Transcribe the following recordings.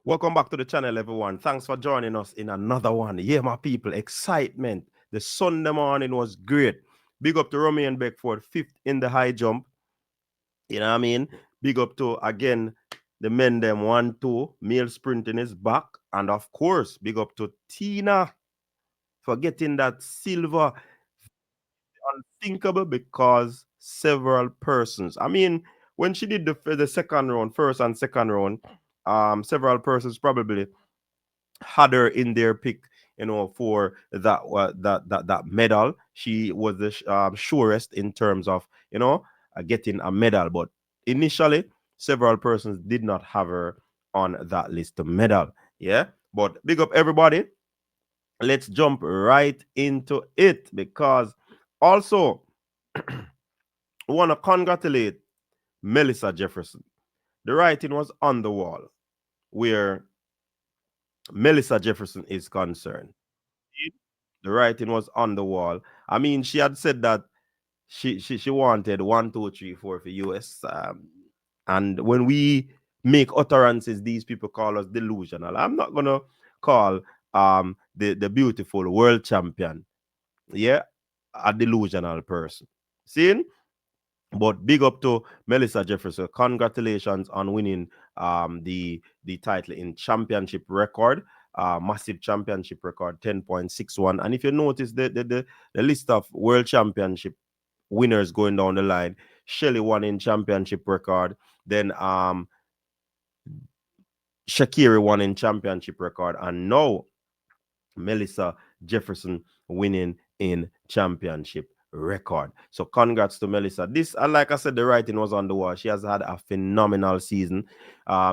Welcome back to the channel, everyone. Thanks for joining us in another one. Yeah, my people, excitement. The Sunday morning was great. Big up to Romy and Beckford, fifth in the high jump. You know what I mean? Big up to, again, the men, them 1-2. Male sprinting is back. And of course, big up to Tina for getting that silver. Unthinkable because several persons. I mean, when she did the second round, first and second round, several persons probably had her in their pick, for that medal. She was the surest in terms of getting a medal, but initially several persons did not have her on that list of medal. Yeah, but big up everybody. Let's jump right into it because also want to congratulate Melissa Jefferson. The writing was on the wall where Melissa Jefferson is concerned. The writing was on the wall. I mean, she had said that she wanted 1, 2, 3, 4 for US. And when we make utterances, these people call us delusional. I'm not gonna call the beautiful world champion, yeah, a delusional person. See? But big up to Melissa Jefferson. Congratulations on winning the title in championship record. Massive championship record, 10.61. And if you notice the list of world championship winners going down the line, Shelly won in championship record. Then Shakiri won in championship record. And now Melissa Jefferson winning in championship record. So congrats to Melissa. This, like I said, the writing was on the wall. She has had a phenomenal season.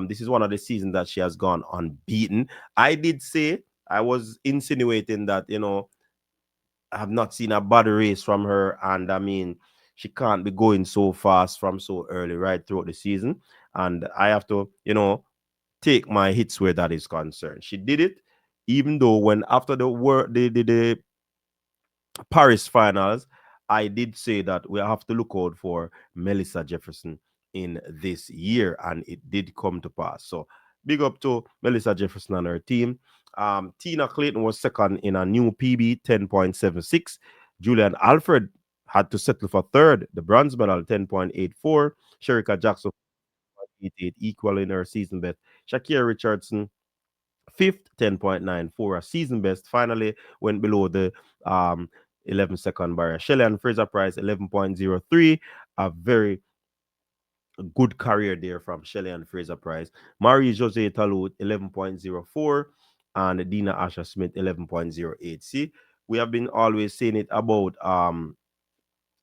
This is one of the seasons that she has gone unbeaten. I did say, I was insinuating that, I have not seen a bad race from her. And I mean, she can't be going so fast from so early right throughout the season. And I have to, take my hits where that is concerned. She did it, even though when after the Paris finals, I did say that we have to look out for Melissa Jefferson in this year, and it did come to pass. So big up to Melissa Jefferson and her team. Tina Clayton was second in a new PB, 10.76. Julian Alfred had to settle for third, the bronze medal, 10.84. Sherika Jackson, 88, equal in her season best. Shakira Richardson, fifth, 10.94, a season best. Finally went below the 11-second barrier. Shelley and Fraser Price, 11.03, a very good career there from Shelley and Fraser Price. Marie Jose Talut, 11.04, and Dina Asher Smith, 11.08. See, we have been always saying it about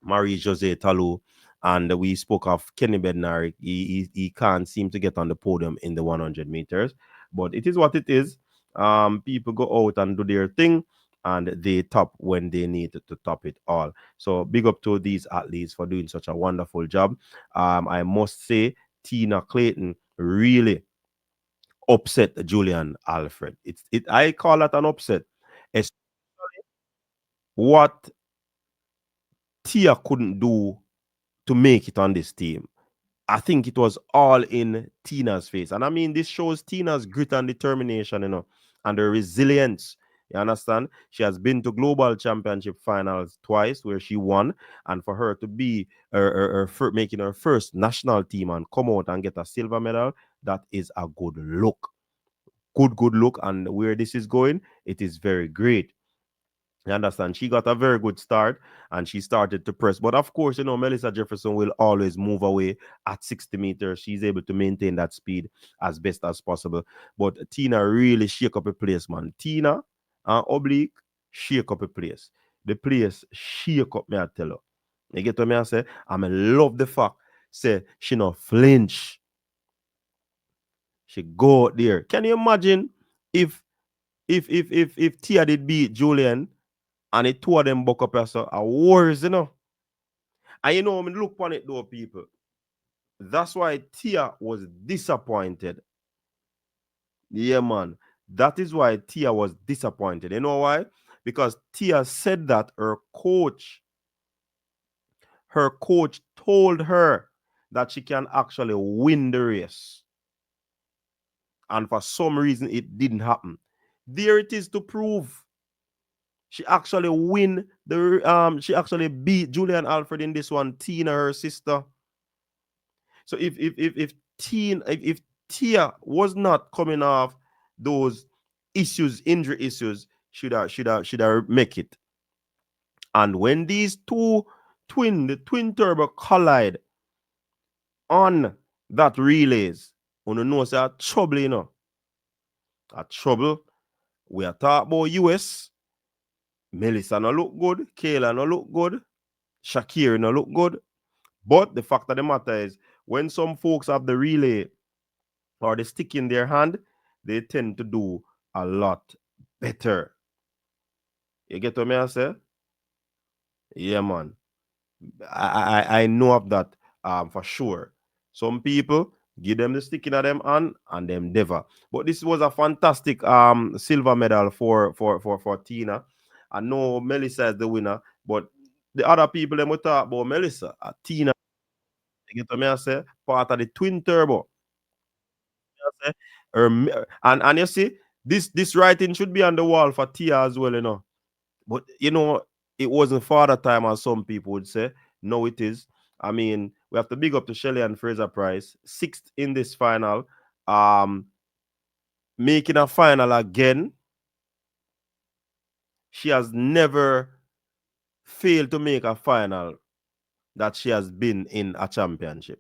Marie Jose Talu, and we spoke of Kenny Bednarik. He can't seem to get on the podium in the 100 meters, but it is what it is. People go out and do their thing, and they top when they need to top it all. So big up to these athletes for doing such a wonderful job. I must say, Tina Clayton really upset Julian Alfred. I call that an upset. It's what Tia couldn't do to make it on this team. I think it was all in Tina's face. And I mean, this shows Tina's grit and determination, and her resilience. You understand? She has been to global championship finals twice where she won. And for her to be making her first national team and come out and get a silver medal, that is a good look. Good look. And where this is going, it is very great. You understand? She got a very good start and she started to press. But of course, Melissa Jefferson will always move away at 60 meters. She's able to maintain that speed as best as possible. But Tina really shake up a place, man. Tina and Oblique shake up a place. The place shake up, me I tell her. You get what me I say? I love the fact, say, she not flinch. She go out there. Can you imagine if Tia did beat Julian and the two of them buck up as a wars, And I mean, look on it though, people. That's why Tia was disappointed. Yeah, man. That is why Tia was disappointed. You know why? Because Tia said that her coach told her that she can actually win the race. and for some reason it didn't happen. There it is to prove. She actually win the she actually beat Julian Alfred in this one. Tina, her sister. So if Tina, if Tia was not coming off those issues, injury issues, should have make it. And when these the twin turbo collide on that relays, on the know say a trouble, a trouble. We are talking about US. Melissa no look good, Kayla no look good, Shakira no look good. But the fact of the matter is, when some folks have the relay or the stick in their hand, they tend to do a lot better. You get what I say? Yeah, man. I know of that for sure. Some people give them the stick in them hand and them never. But this was a fantastic silver medal for Tina. I know Melissa is the winner, but the other people them will talk about Melissa, Tina. You get what I say? Part of the twin turbo. You say? And you see, this writing should be on the wall for Tia as well. But it wasn't father time, as some people would say. No, it is. I mean, we have to big up to Shelley and Fraser Price, sixth in this final, um, making a final again. She has never failed to make a final that she has been in a championship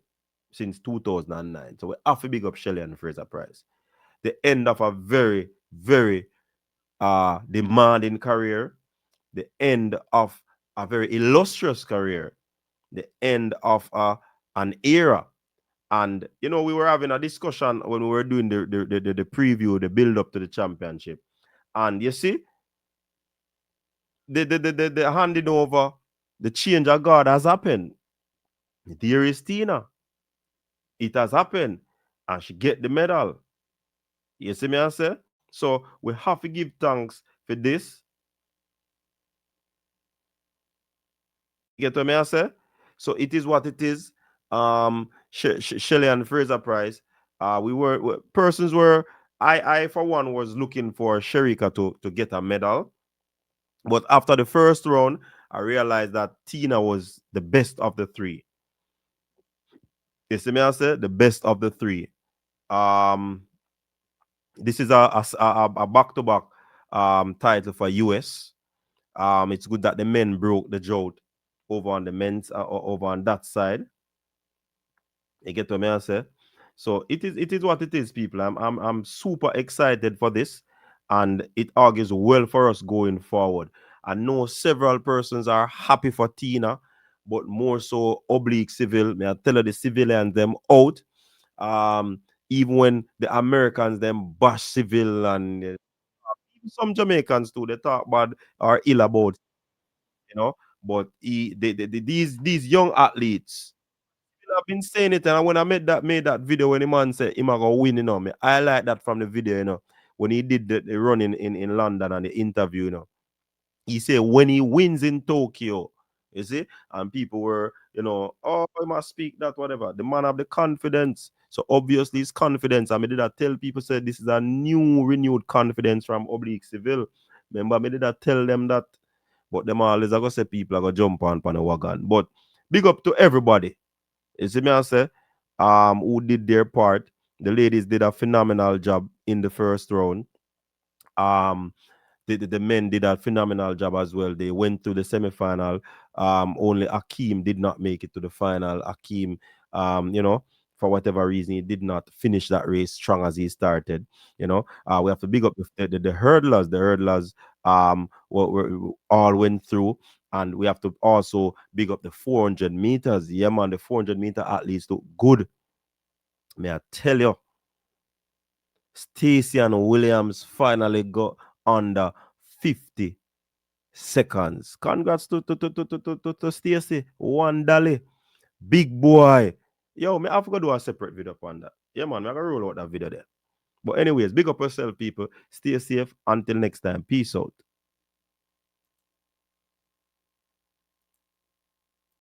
since 2009. So we have to big up Shelley and Fraser Price. The end of a very, very demanding career, the end of a very illustrious career, the end of an era. And we were having a discussion when we were doing the preview, the build up to the championship. And you see, the handing over, the change of guard has happened. There is Tina. It has happened. And she get the medal. You see me I say? So we have to give thanks for this. You get what I say? So it is what it is. Shelley and Fraser Price. Persons were I for one was looking for Sherika to get a medal. But after the first round, I realized that Tina was the best of the three. You see me I say? The best of the three. Um this is a back-to-back title for US. It's good that the men broke the drought over on the men's over on that side. You get what I say? So it is what it is, people. I'm super excited for this, and it argues well for us going forward. I know several persons are happy for Tina, but more so oblique civil. May I tell you the civilians them out. Um, Even when the Americans them bash civil and some Jamaicans too, they talk bad or ill about, you know. But these young athletes, I've been saying it, and when I made that video when the man said him a go win, me I like that from the video, when he did the run in London and the interview, he said when he wins in Tokyo, you see, and people were, oh, I must speak that, whatever. The man have the confidence. So obviously it's confidence. I mean, did I tell people said this is a new renewed confidence from Oblique Civil. Remember, I did I tell them that, but them always I go say people are gonna jump on a wagon. But big up to everybody. You see me I say, who did their part. The ladies did a phenomenal job in the first round. Um, the men did a phenomenal job as well. They went to the semi-final. Only Akeem did not make it to the final. Akeem, for whatever reason, he did not finish that race strong as he started. We have to big up the hurdlers. The hurdlers were all went through. And we have to also big up the 400 meters. Yeah, man, the 400-meter athletes look good. May I tell you, Stacey and Williams finally got under 50 seconds. Congrats to Stacey. One dolly. Big boy. Yo, I forgot to do a separate video on that. Yeah, man, I gotta roll out that video there. But anyways, big up yourself, people. Stay safe. Until next time. Peace out.